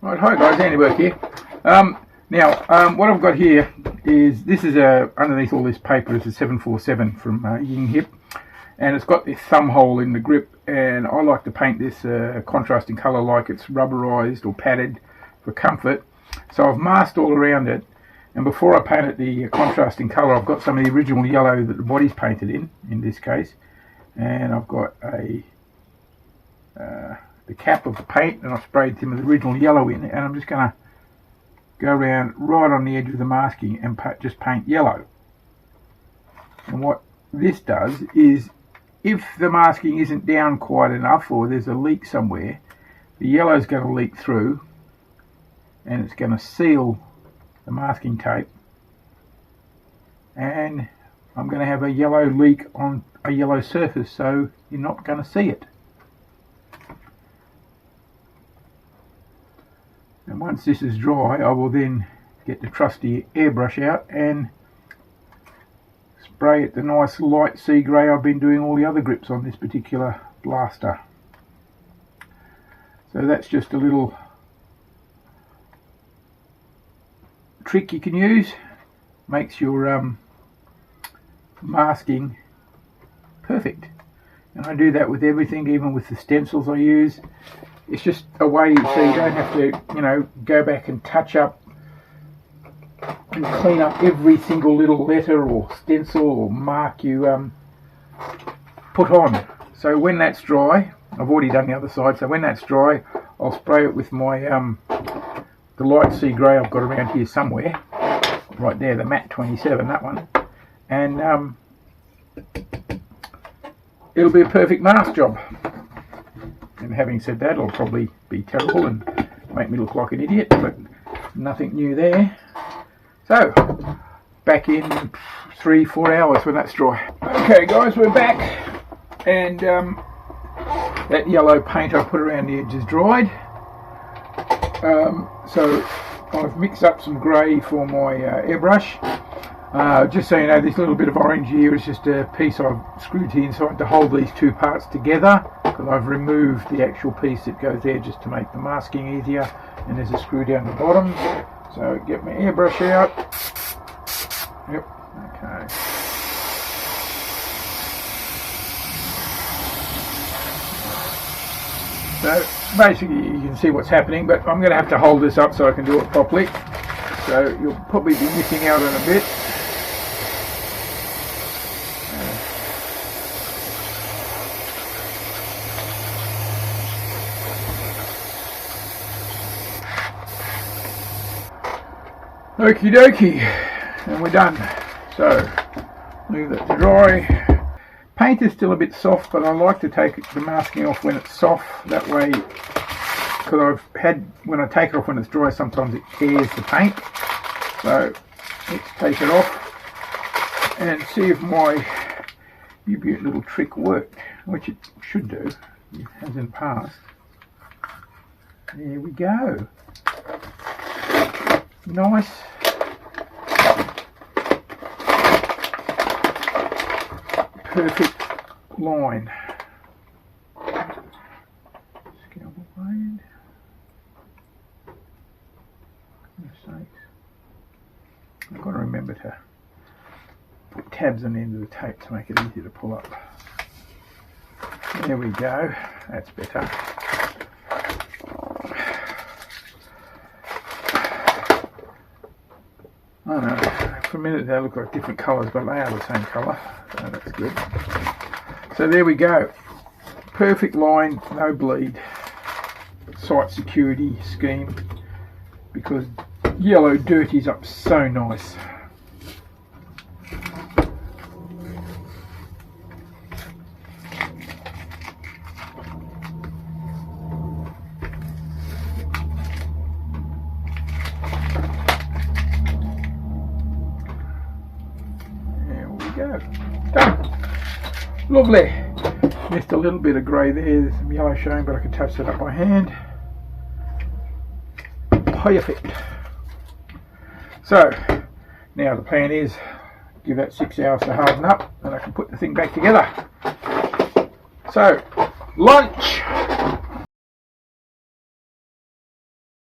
Right, hi guys, Andy Burke here. What I've got here is, this is underneath all this paper is a 747 from Yinghip, and it's got this thumb hole in the grip, and I like to paint this contrasting colour like it's rubberised or padded for comfort. So I've masked all around it, and before I paint it the contrasting colour, I've got some of the original yellow that the body's painted in this case, and I've got the cap of the paint, and I've sprayed some of the original yellow in, and I'm just going to go around right on the edge of the masking and just paint yellow. And what this does is, if the masking isn't down quite enough or there's a leak somewhere, the yellow is going to leak through and it's going to seal the masking tape, and I'm going to have a yellow leak on a yellow surface, so you're not going to see it. And once this is dry, I will then get the trusty airbrush out and spray it the nice light sea grey I've been doing all the other grips on this particular blaster. So that's just a little trick you can use. Makes your masking perfect. And I do that with everything, even with the stencils I use. It's just a way so you don't have to, go back and touch up and clean up every single little letter or stencil or mark you put on. So when that's dry, I've already done the other side, so when that's dry, I'll spray it with my the light sea grey I've got around here somewhere. Right there, the matte 27, that one. And it'll be a perfect mask job. And having said that, it'll probably be terrible and make me look like an idiot, but nothing new there. So, back in 3-4 hours when that's dry. Okay guys, we're back, and that yellow paint I put around the edge is dried. So I've mixed up some grey for my airbrush. Just so you know, this little bit of orange here is just a piece I've screwed to the inside to hold these two parts together, because I've removed the actual piece that goes there just to make the masking easier, and there's a screw down the bottom. So get my airbrush out. Yep, okay. So basically you can see what's happening, but I'm going to have to hold this up so I can do it properly. So you'll probably be missing out on a bit. Okie dokie, and we're done. So leave that to dry. Paint is still a bit soft, but I like to take the masking off when it's soft. That way, because when I take it off when it's dry, sometimes it tears the paint. So let's take it off and see if my U-Butte little trick worked, which it should do. It has in the past. There we go. Nice. Perfect line. Scalpel blade. Mistakes. I've got to remember to put tabs on the end of the tape to make it easy to pull up. There we go. That's better. I know, for a minute they look like different colours, but they are the same colour, so that's good. So there we go. Perfect line, no bleed. Site security scheme, because yellow dirties up so nice. Go. Done. Lovely. Missed a little bit of grey there. There's some yellow showing, but I can touch that up by hand. Perfect. So now the plan is give that 6 hours to harden up, and I can put the thing back together. So lunch.